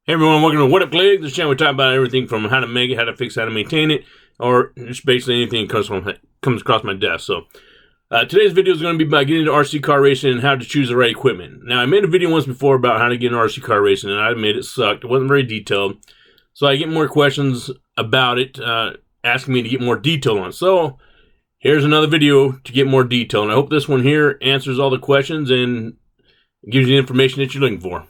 Hey everyone, welcome to What Up Click. This channel we talk about everything from how to make it, how to fix it, how to maintain it, or just basically anything that comes across my desk. So today's video is going to be about getting into RC car racing and how to choose the right equipment. Now I made a video once before about how to get into RC car racing, and I admit it sucked. It wasn't very detailed. So I get more questions about it, asking me to get more detail on it. So here's another video to get more detail, and I hope this one here answers all the questions and gives you the information that you're looking for.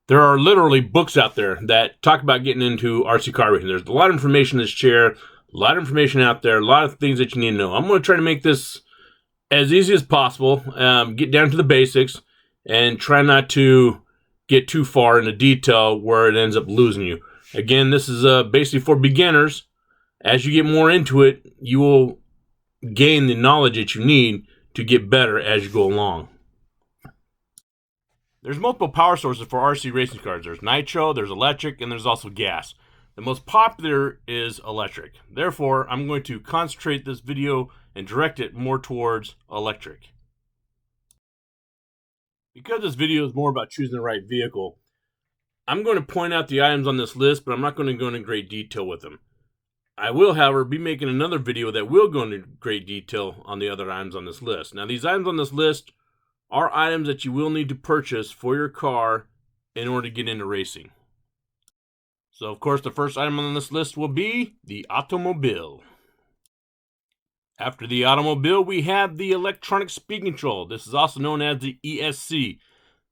There are literally books out there that talk about getting into RC car racing. There's a lot of information in this chair, a lot of information out there, a lot of things that you need to know. I'm going to try to make this as easy as possible, get down to the basics, and try not to get too far into detail where it ends up losing you. Again, this is basically for beginners. As you get more into it, you will gain the knowledge that you need to get better as you go along. There's multiple power sources for RC racing cars. There's nitro, there's electric, and there's also gas. The most popular is electric. Therefore, I'm going to concentrate this video and direct it more towards electric. Because this video is more about choosing the right vehicle, I'm going to point out the items on this list, but I'm not going to go into great detail with them. I will, however, be making another video that will go into great detail on the other items on this list. Now, these items on this list are items that you will need to purchase for your car in order to get into racing. So, of course, the first item on this list will be the automobile. After the automobile, we have the electronic speed control. This is also known as the ESC.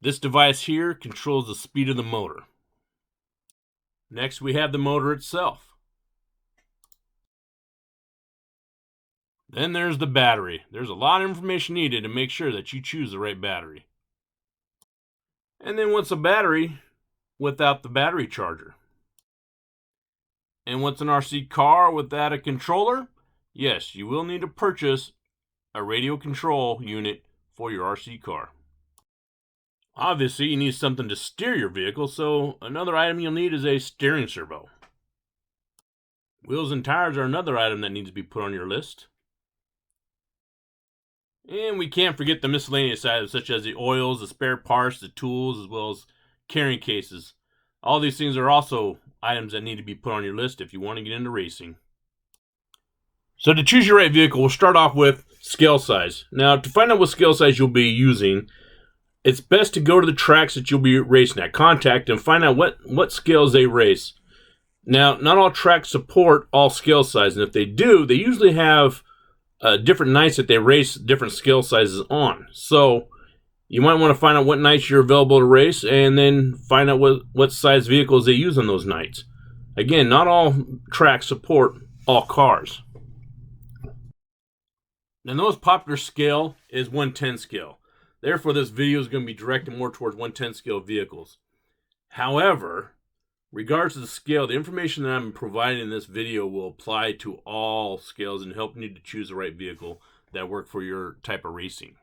This device here controls the speed of the motor. Next, we have the motor itself. Then there's the battery. There's a lot of information needed to make sure that you choose the right battery. And then what's a battery without the battery charger? And what's an RC car without a controller? Yes, you will need to purchase a radio control unit for your RC car. Obviously, you need something to steer your vehicle, so another item you'll need is a steering servo. Wheels and tires are another item that needs to be put on your list. And we can't forget the miscellaneous items such as the oils, the spare parts, the tools, as well as carrying cases. All these things are also items that need to be put on your list if you want to get into racing. So to choose your right vehicle, we'll start off with scale size. Now, to find out what scale size you'll be using, it's best to go to the tracks that you'll be racing at, contact, and find out what scales they race. Now, not all tracks support all scale sizes, and if they do, they usually have different nights that they race different scale sizes on. So you might want to find out what nights you're available to race and then find out what size vehicles they use on those nights. Again, not all tracks support all cars. Now, the most popular scale is 110 scale. Therefore, this video is going to be directed more towards 110 scale vehicles. However, regardless of the scale, the information that I'm providing in this video will apply to all scales and help you to choose the right vehicle that work for your type of racing.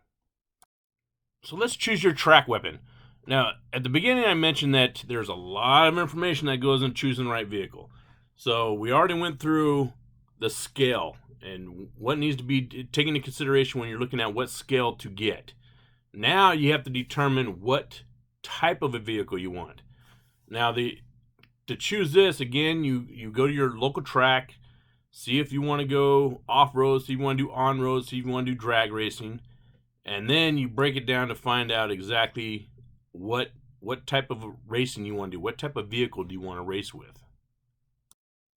So let's choose your track weapon. Now, at the beginning I mentioned that there's a lot of information that goes into choosing the right vehicle. So we already went through the scale and what needs to be taken into consideration when you're looking at what scale to get. Now you have to determine what type of a vehicle you want. Now, to choose this, again, you go to your local track, see if you want to go off-road, see if you want to do on-road, see if you want to do drag racing, and then you break it down to find out exactly what type of racing you want to do, what type of vehicle do you want to race with.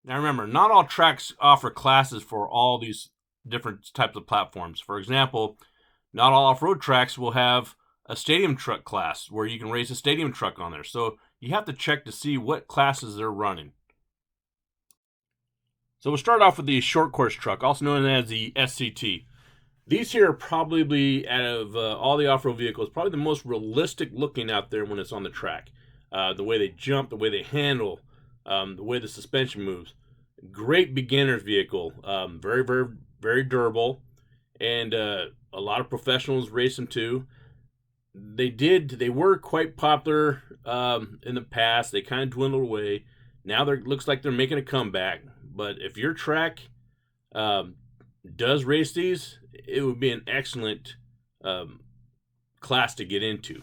Now remember, not all tracks offer classes for all these different types of platforms. For example, not all off-road tracks will have a stadium truck class where you can race a stadium truck on there. So you have to check to see what classes they're running. So we'll start off with the short course truck, also known as the SCT. These here are probably, out of all the off-road vehicles, probably the most realistic looking out there when it's on the track. The way they jump, the way they handle, the way the suspension moves. Great beginner's vehicle, very, very, very durable, and a lot of professionals race them too. They were quite popular in the past. They kind of dwindled away. Now looks like they're making a comeback. But if your track does race these, it would be an excellent class to get into.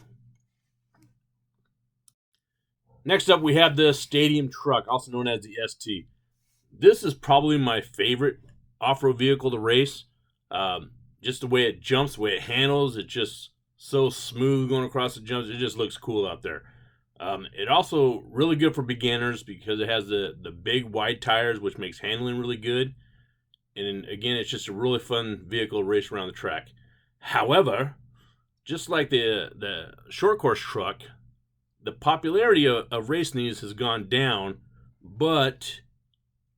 Next up, we have the Stadium Truck, also known as the ST. This is probably my favorite off-road vehicle to race. Just the way it jumps, the way it handles, it's just so smooth going across the jumps. It just looks cool out there. It also really good for beginners because it has the big wide tires, which makes handling really good. And again, it's just a really fun vehicle to race around the track. However, just like the short course truck, the popularity of racing these has gone down, but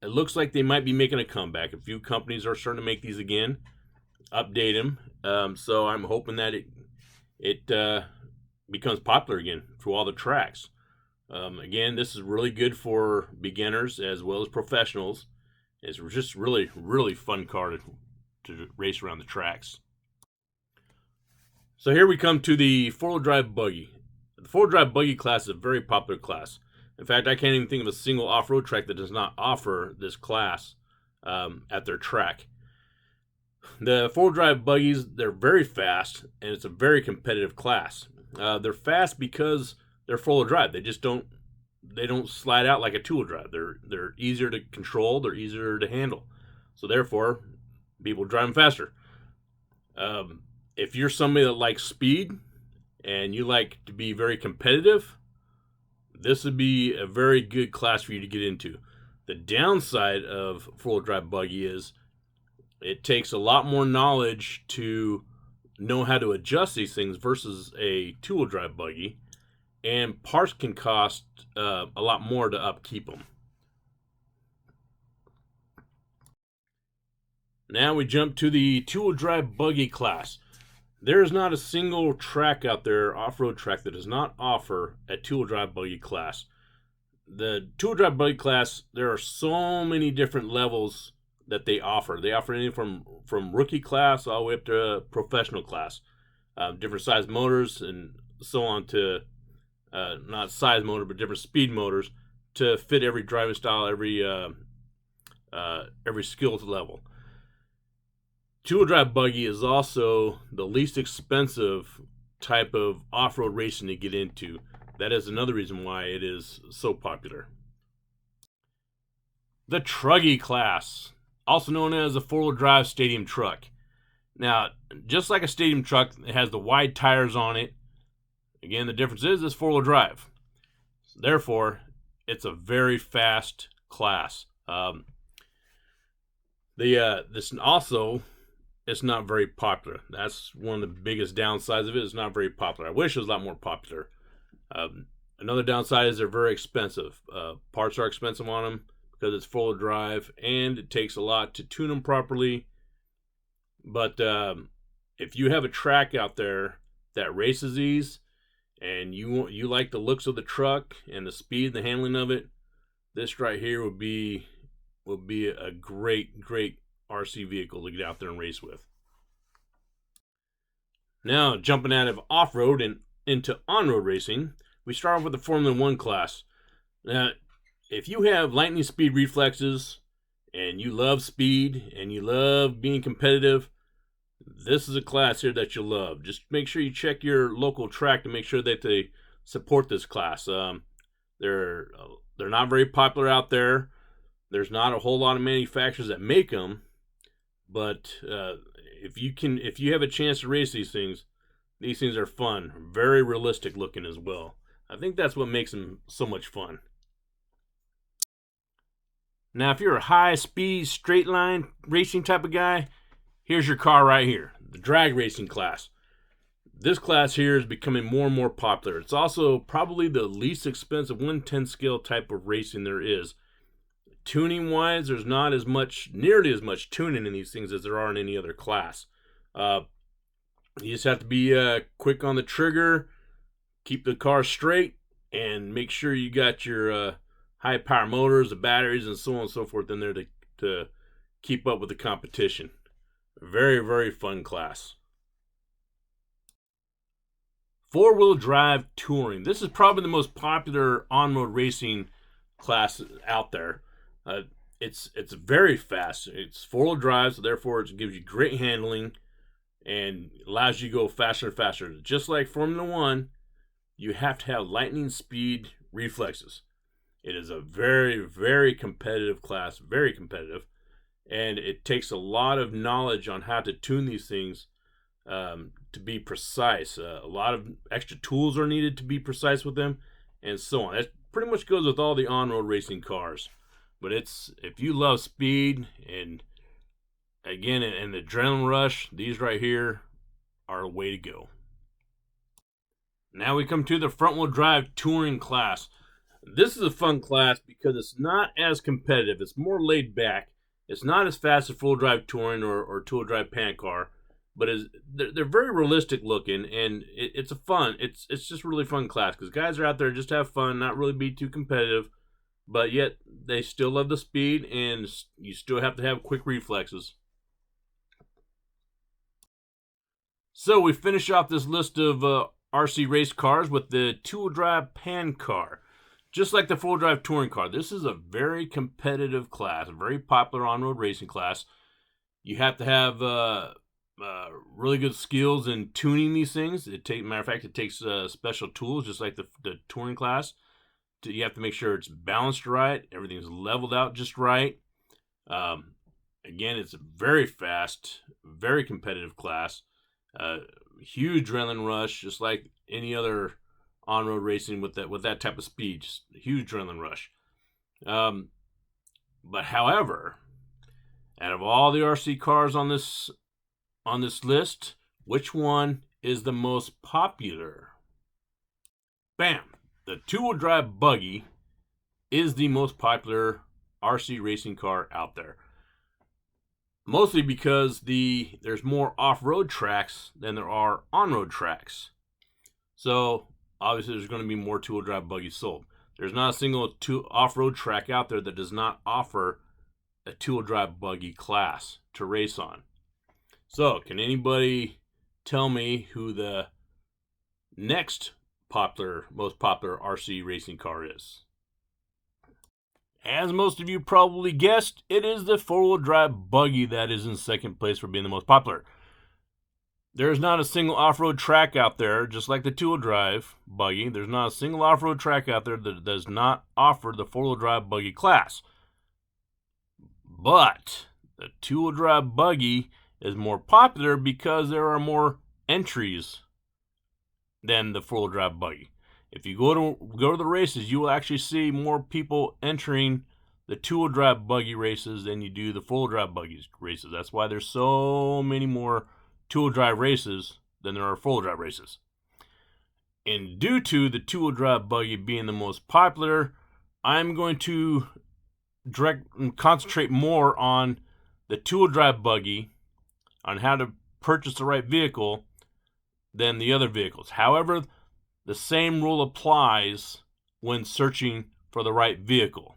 it looks like they might be making a comeback. A few companies are starting to make these again, update them. So I'm hoping that it becomes popular again for all the tracks. Again, this is really good for beginners as well as professionals. It's just really, really fun car to race around the tracks. So here we come to the four-wheel drive buggy. The four-wheel drive buggy class is a very popular class. In fact, I can't even think of a single off-road track that does not offer this class at their track. The four-wheel drive buggies, they're very fast, and it's a very competitive class. They're fast because they're four-wheel drive. They don't slide out like a two-wheel drive. They're easier to control. They're easier to handle. So therefore, people drive them faster. If you're somebody that likes speed and you like to be very competitive, this would be a very good class for you to get into. The downside of four-wheel drive buggy is it takes a lot more knowledge to know how to adjust these things versus a two-wheel drive buggy. And parts can cost a lot more to upkeep them. Now we jump to the two-wheel drive buggy class. There's not a single track out there, off-road track, that does not offer a two-wheel drive buggy class. The two-wheel drive buggy class, there are so many different levels that they offer. They offer anything from rookie class all the way up to professional class. Different size motors and so on to not size motor, but different speed motors to fit every driving style, every skills level. Two-wheel drive buggy is also the least expensive type of off-road racing to get into. That is another reason why it is so popular. The Truckee Class, also known as a four-wheel drive stadium truck. Now, just like a stadium truck, it has the wide tires on it. Again, the difference is it's four-wheel drive. Therefore, it's a very fast class. This also, it's not very popular. That's one of the biggest downsides of it. It's not very popular. I wish it was a lot more popular. Another downside is they're very expensive. Parts are expensive on them because it's four-wheel drive, and it takes a lot to tune them properly. But if you have a track out there that races these, and you like the looks of the truck and the speed and the handling of it, this right here would be a great RC vehicle to get out there and race with. Now, jumping out of off-road and into on-road racing, we start off with the Formula 1 class. Now, if you have lightning speed reflexes and you love speed and you love being competitive, this is a class here that you'll love. Just make sure you check your local track to make sure that they support this class. They're not very popular out there. There's not a whole lot of manufacturers that make them, but if you have a chance to race these things are fun, very realistic looking as well. I think that's what makes them so much fun. Now, if you're a high speed straight line racing type of guy, here's your car right here, the drag racing class. This class here is becoming more and more popular. It's also probably the least expensive 1/10 scale type of racing there is. Tuning wise, there's not nearly as much tuning in these things as there are in any other class. You just have to be quick on the trigger, keep the car straight, and make sure you got your high power motors, the batteries, and so on and so forth in there to keep up with the competition. Very, very fun class. Four-wheel drive touring. This is probably the most popular on-road racing class out there. It's very fast. It's four-wheel drive, so therefore it gives you great handling and allows you to go faster and faster. Just like Formula 1, you have to have lightning speed reflexes. It is a very, very competitive class, very competitive, and it takes a lot of knowledge on how to tune these things to be precise. A lot of extra tools are needed to be precise with them, and so on. That pretty much goes with all the on-road racing cars. But if you love speed and, again, an adrenaline rush, these right here are a way to go. Now we come to the front-wheel drive touring class. This is a fun class because it's not as competitive. It's more laid back. It's not as fast as full drive touring or two-wheel drive pan car, but they're very realistic looking, and it's it's just really fun class because guys are out there just to have fun, not really be too competitive, but yet they still love the speed, and you still have to have quick reflexes. So we finish off this list of RC race cars with the two-wheel drive pan car. Just like the full drive touring car, this is a very competitive class, a very popular on-road racing class. You have to have really good skills in tuning these things. Matter of fact, it takes special tools, just like the touring class. You have to make sure it's balanced right, everything's leveled out just right. Again, it's a very fast, very competitive class. Huge adrenaline rush, just like any other on-road racing with that type of speed. Just a huge adrenaline rush. But however, out of all the RC cars on this list, which one is the most popular? Bam! The two-wheel drive Buggy is the most popular RC racing car out there. Mostly because there's more off-road tracks than there are on-road tracks. So obviously there's going to be more two-wheel drive buggies sold. There's not a single off-road track out there that does not offer a two-wheel drive buggy class to race on. So can anybody tell me who the next most popular RC racing car is? As most of you probably guessed, it is the four-wheel drive Buggy that is in second place for being the most popular. There's not a single off-road track out there, just like the two-wheel drive Buggy. There's not a single off-road track out there that does not offer the four-wheel drive Buggy class. But the two-wheel drive Buggy is more popular because there are more entries than the four-wheel drive Buggy. If you go to the races, you will actually see more people entering the two-wheel drive buggy races than you do the four-wheel drive buggy races. That's why there's so many more two-wheel drive races than there are four-wheel drive races. And due to the two-wheel drive buggy being the most popular, I'm going to concentrate more on the two-wheel drive buggy, on how to purchase the right vehicle, than the other vehicles. However, the same rule applies when searching for the right vehicle.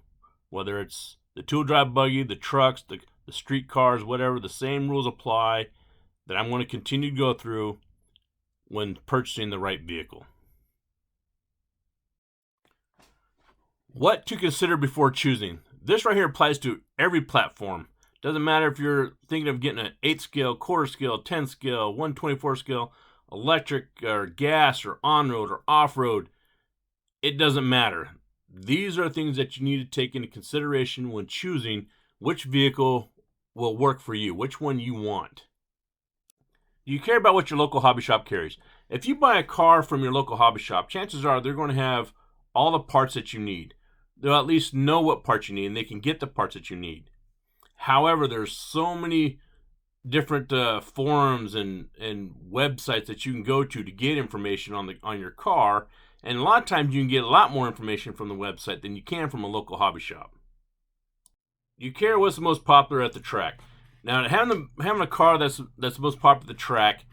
Whether it's the two-wheel drive buggy, the trucks, the street cars, whatever, the same rules apply that I'm going to continue to go through when purchasing the right vehicle. What to consider before choosing. This right here applies to every platform. Doesn't matter if you're thinking of getting an 8 scale, quarter scale, 10 scale, 124 scale, electric or gas or on-road or off-road. It doesn't matter. These are things that you need to take into consideration when choosing which vehicle will work for you, which one you want. You care about what your local hobby shop carries. If you buy a car from your local hobby shop, chances are they're going to have all the parts that you need. They'll at least know what parts you need, and they can get the parts that you need. However, there's so many different forums and websites that you can go to get information on your car, and a lot of times you can get a lot more information from the website than you can from a local hobby shop. You care what's the most popular at the track. Now, having a car that's the most popular at the track,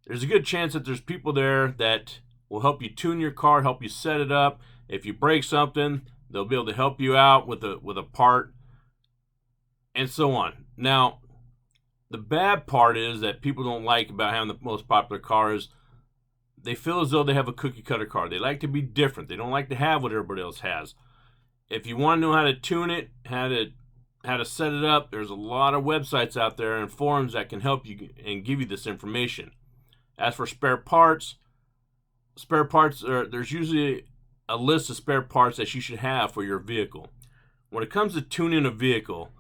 there's a good chance that there's people there that will help you tune your car, help you set it up. If you break something, they'll be able to help you out with a part, and so on. Now, the bad part is that people don't like about having the most popular car is they feel as though they have a cookie cutter car. They like to be different. They don't like to have what everybody else has. If you want to know how to tune it, how to set it up, there's a lot of websites out there and forums that can help you and give you this information. As for spare parts, there's usually a list of spare parts that you should have for your vehicle. When it comes to tuning a vehicle,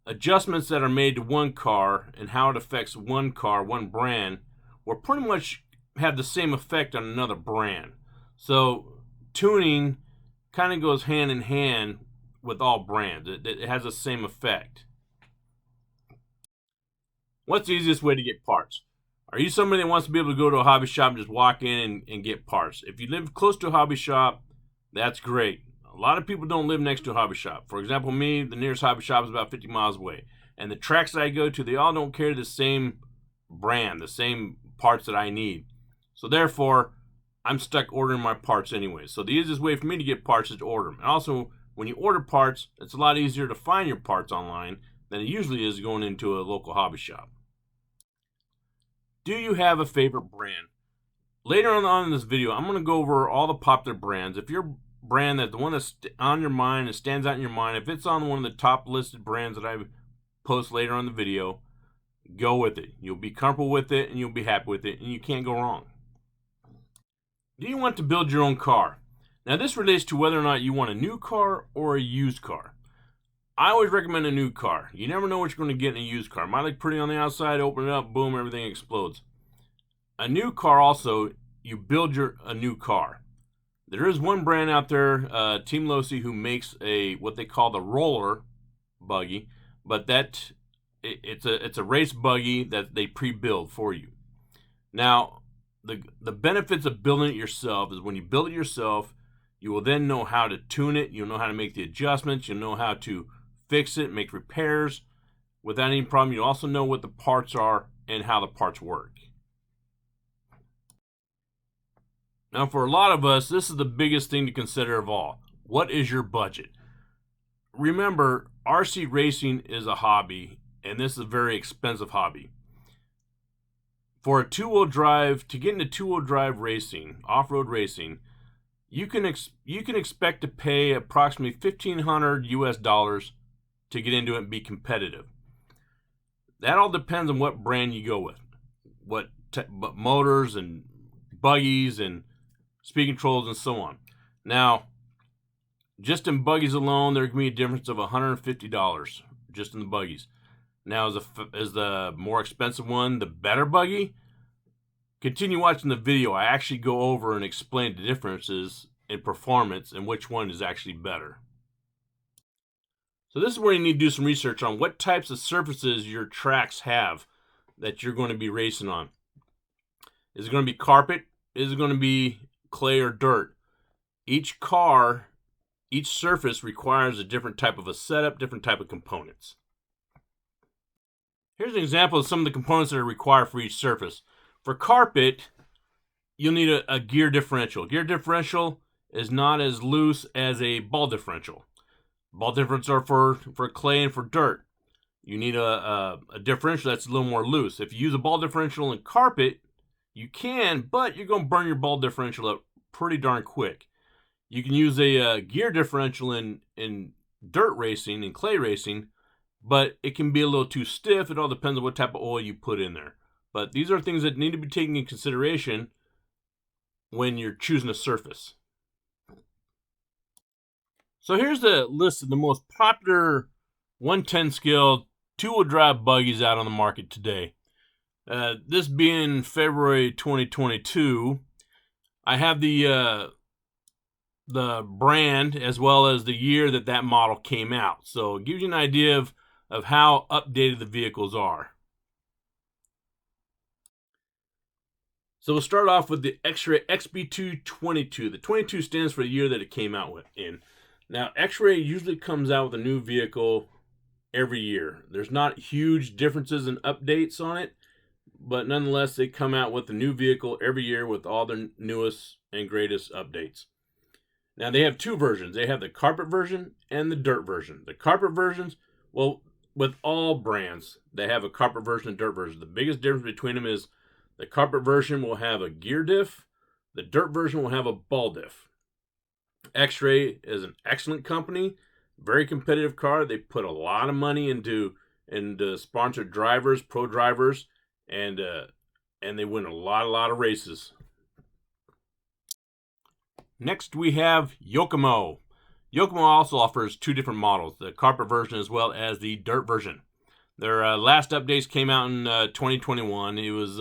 adjustments that are made to one car and how it affects one car, one brand, will pretty much have the same effect on another brand. So tuning kind of goes hand in hand with all brands. It has the same effect. What's the easiest way to get parts? Are you somebody that wants to be able to go to a hobby shop and just walk in and get parts? If you live close to a hobby shop, that's great. A lot of people don't live next to a hobby shop. For example, me, the nearest hobby shop is about 50 miles away. And the tracks that I go to, they all don't carry the same brand, the same parts that I need. So therefore, I'm stuck ordering my parts anyway. So the easiest way for me to get parts is to order them. And also, when you order parts, it's a lot easier to find your parts online than it usually is going into a local hobby shop. Do you have a favorite brand? Later on in this video, I'm going to go over all the popular brands. If your brand, that the one that's on your mind and stands out in your mind, if it's on one of the top listed brands that I post later on in the video, go with it. You'll be comfortable with it and you'll be happy with it, and you can't go wrong. Do you want to build your own car? Now this relates to whether or not you want a new car or a used car. I always recommend a new car. You never know what you're going to get in a used car. It might look pretty on the outside, open it up, boom, everything explodes. A new car also, you build a new car. There is one brand out there, Team Losi, who makes what they call the roller buggy, but it's a race buggy that they pre-build for you. Now, the benefits of building it yourself is when you build it yourself, you will then know how to tune it, you'll know how to make the adjustments, you'll know how to fix it, make repairs without any problem. You also know what the parts are and how the parts work. Now, for a lot of us, this is the biggest thing to consider of all. What is your budget? Remember, RC racing is a hobby, and this is a very expensive hobby. For a two-wheel drive, to get into two-wheel drive racing, off-road racing, you can expect to pay approximately $1,500 US to get into it and be competitive. That all depends on what brand you go with, what motors and buggies and speed controls and so on. Now, just in buggies alone, there can be a difference of $150 just in the buggies. Now, is the more expensive one the better buggy? Continue watching the video. I actually go over and explain the differences in performance and which one is actually better. So this is where you need to do some research on what types of surfaces your tracks have that you're going to be racing on. Is it going to be carpet? Is it going to be clay or dirt? Each car, each surface requires a different type of a setup, different type of components. Here's an example of some of the components that are required for each surface. For carpet, you'll need a gear differential. Gear differential is not as loose as a ball differential. Ball differentials are for clay and for dirt. You need a differential that's a little more loose. If you use a ball differential in carpet, you can, but you're going to burn your ball differential up pretty darn quick. You can use a gear differential in dirt racing and clay racing, but it can be a little too stiff. It all depends on what type of oil you put in there. But these are things that need to be taken into consideration when you're choosing a surface. So here's the list of the most popular 110 scale two-wheel drive buggies out on the market today. This being February 2022, I have the brand as well as the year that model came out. So it gives you an idea of how updated the vehicles are. So we'll start off with the X-Ray XB222. The 22 stands for the year that it came out in. Now, X-Ray usually comes out with a new vehicle every year. There's not huge differences in updates on it, but nonetheless, they come out with a new vehicle every year with all their newest and greatest updates. Now, they have two versions. They have the carpet version and the dirt version. The carpet versions, well, with all brands, they have a carpet version and dirt version. The biggest difference between them is the carpet version will have a gear diff. The dirt version will have a ball diff. X-Ray is an excellent company, very competitive car. They put a lot of money into sponsored drivers, pro drivers, and they win a lot of races. Next we have Yocomo. Yocomo also offers two different models, the carpet version as well as the dirt version. Their last updates came out in 2021. It was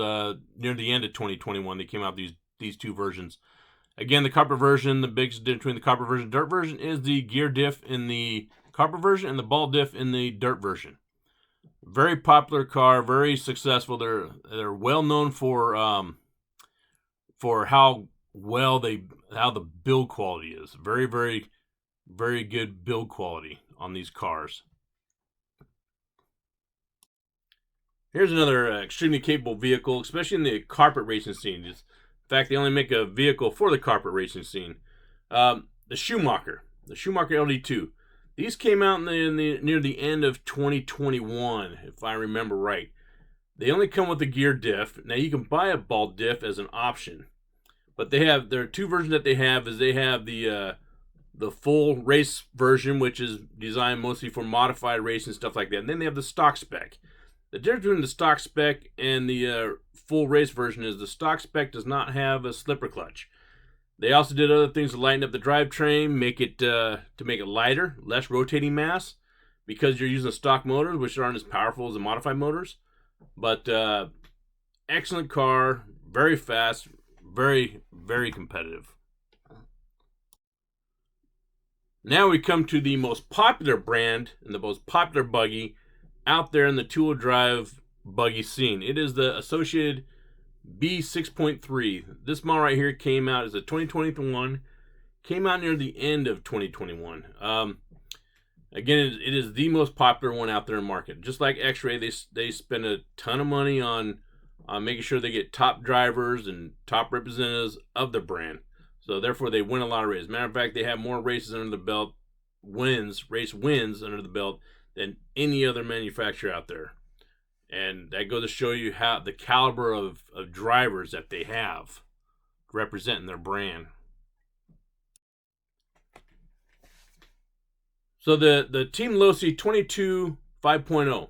near the end of 2021 they came out these two versions. Again, the carpet version, the biggest difference between the carpet version and dirt version is the gear diff in the carpet version and the ball diff in the dirt version. Very popular car, very successful. They're well known for how the build quality is. Very, very, very good build quality on these cars. Here's another extremely capable vehicle, especially in the carpet racing scene. In fact, they only make a vehicle for the carpet racing scene. The Schumacher Ld2. These came out near the end of 2021, if I remember right. They only come with the gear diff. Now you can buy a ball diff as an option, but there are two versions that they have. They have the full race version, which is designed mostly for modified racing stuff like that, and then they have the stock spec. The difference between the stock spec and the full race version is the stock spec does not have a slipper clutch. They also did other things to lighten up the drivetrain, make it to make it lighter, less rotating mass, because you're using stock motors, which aren't as powerful as the modified motors. But excellent car, very fast, very, very competitive. Now we come to the most popular brand and the most popular buggy out there in the two-wheel drive buggy scene. It is the Associated B6.3. This model right here came out as a 2021. Came out near the end of 2021. Again, it is the most popular one out there in the market. Just like X-Ray, they spend a ton of money on making sure they get top drivers and top representatives of the brand. So therefore, they win a lot of races. Matter of fact, they have more races under the belt, race wins under the belt than any other manufacturer out there. And that goes to show you how the caliber of drivers that they have representing their brand. So the Team Losi 22 5.0.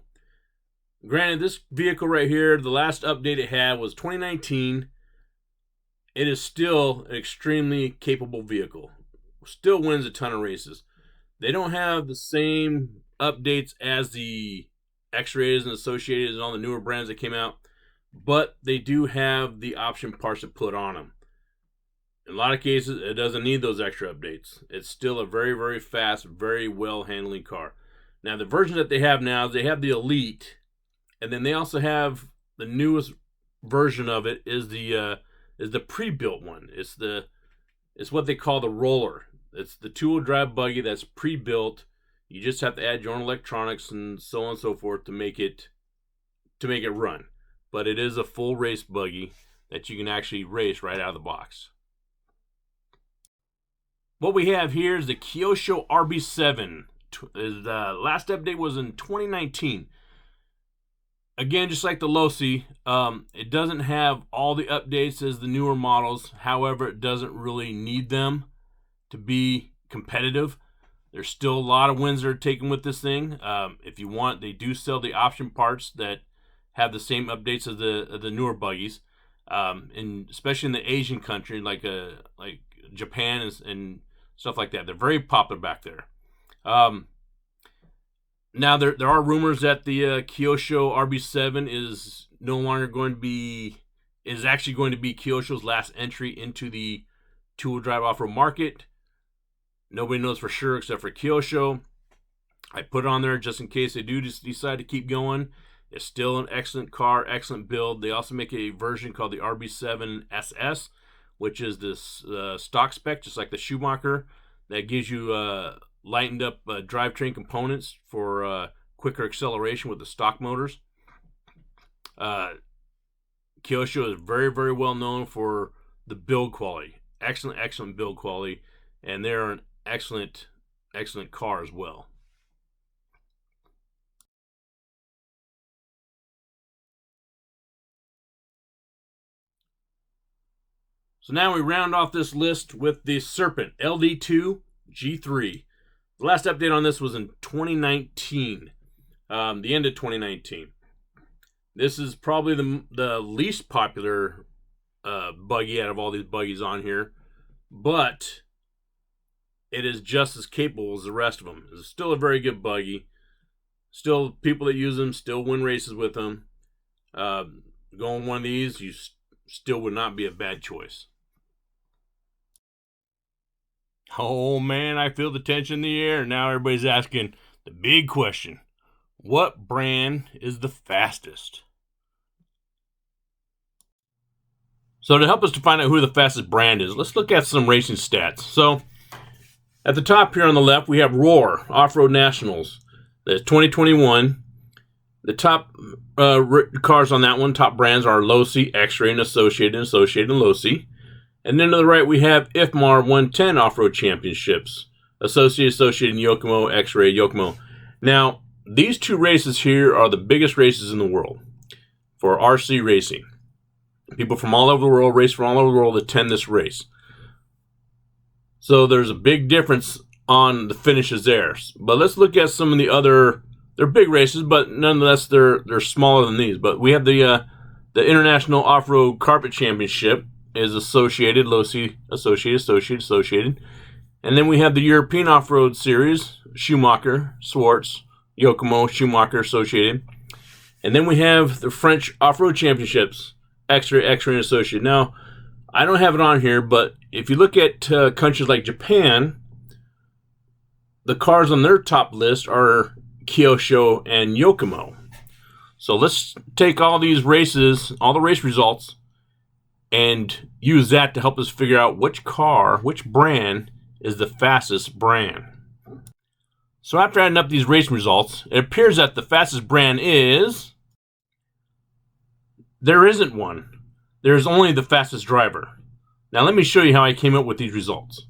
Granted, this vehicle right here, the last update it had was 2019. It is still an extremely capable vehicle. Still wins a ton of races. They don't have the same updates as the X-Rays and Associated and all the newer brands that came out, but they do have the option parts to put on them. In a lot of cases, it doesn't need those extra updates. It's still a very, very fast, very well handling car. Now, the version that they have now, they have the Elite, and then they also have the newest version of it is the pre-built one. It's what they call the Roller. It's the two-wheel drive buggy that's pre-built. You just have to add your own electronics and so on and so forth to make it run. But it is a full race buggy that you can actually race right out of the box. What we have here is the Kyosho Rb7. The last update was in 2019. Again, just like the Losi, it doesn't have all the updates as the newer models. However, it doesn't really need them to be competitive. There's still a lot of wins that are taken with this thing. If you want, they do sell the option parts that have the same updates as the newer buggies, and especially in the Asian country like Japan and stuff like that. They're very popular back there. Now there are rumors that the Kyosho Rb7 is actually going to be Kyosho's last entry into the two-wheel drive off-road market. Nobody knows for sure except for Kyosho. I put it on there just in case they do just decide to keep going. It's still an excellent car, excellent build. They also make a version called the Rb7 SS, which is this stock spec, just like the Schumacher, that gives you lightened up drivetrain components for quicker acceleration with the stock motors. Kyosho is very, very well known for the build quality. Excellent build quality. And they're an excellent car as well. So now we round off this list with the Serpent Ld2 G3. The last update on this was in 2019, the end of 2019. This is probably the least popular buggy out of all these buggies on here. but it is just as capable as the rest of them. It's still a very good buggy. Still, people that use them still win races with them. Going one of these, you still would not be a bad choice. Oh man, I feel the tension in the air. Now everybody's asking the big question. What brand is the fastest? So to help us to find out who the fastest brand is, let's look at some racing stats. So at the top here on the left, we have Roar Off-Road Nationals. That's 2021. The top cars on that one, top brands are Losi, X-Ray, and Associated, and Losi. And then to the right, we have IFMAR 110 Off-Road Championships. Associated, and Yocomo, X-Ray, Yocomo. Now, these two races here are the biggest races in the world for RC racing. People from all over the world, race from all over the world, attend this race. So there's a big difference on the finishes there. But let's look at some of the other. They're big races, but nonetheless they're smaller than these. But we have the International Off-Road Carpet Championship is Associated, Losi, Associated. And then we have the European Off-Road Series, Schumacher, Swartz, Yocomo, Schumacher, Associated. And then we have the French Off-Road Championships, X-Ray, and Associated. Now, I don't have it on here, but if you look at countries like Japan, the cars on their top list are Kyosho and Yocomo. So let's take all these races, all the race results, and use that to help us figure out which brand is the fastest brand. So after adding up these racing results, it appears that the fastest brand is... There isn't one. There's only the fastest driver. Now let me show you how I came up with these results.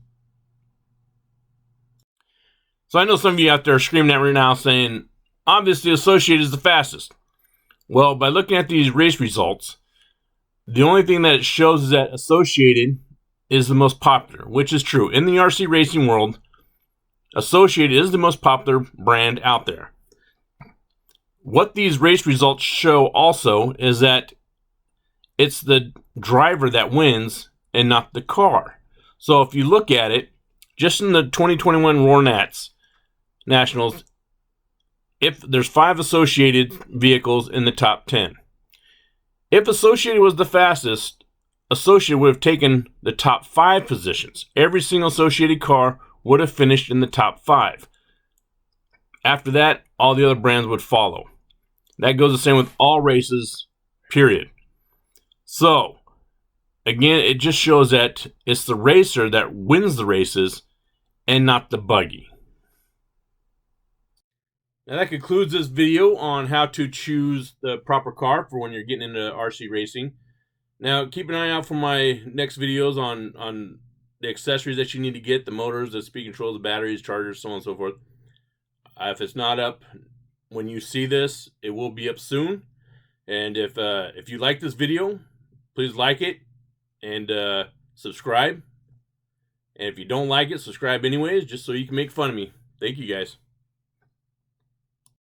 So I know some of you out there are screaming at me right now saying, obviously Associated is the fastest. Well, by looking at these race results, the only thing that it shows is that Associated is the most popular, which is true. In the RC racing world, Associated is the most popular brand out there. What these race results show also is that it's the driver that wins and not the car. So if you look at it, just in the 2021 Roar Nats Nationals, if there's 5 Associated vehicles in the top 10. If Associated was the fastest, Associated would have taken the top 5 positions. Every single Associated car would have finished in the top 5. After that, all the other brands would follow. That goes the same with all races, period. So, again, it just shows that it's the racer that wins the races and not the buggy. Now that concludes this video on how to choose the proper car for when you're getting into RC racing. Now keep an eye out for my next videos on the accessories that you need to get, the motors, the speed controls, the batteries, chargers, so on and so forth. If it's not up when you see this, it will be up soon. And if you like this video, please like it and subscribe. And if you don't like it, subscribe anyways, just so you can make fun of me. Thank you guys.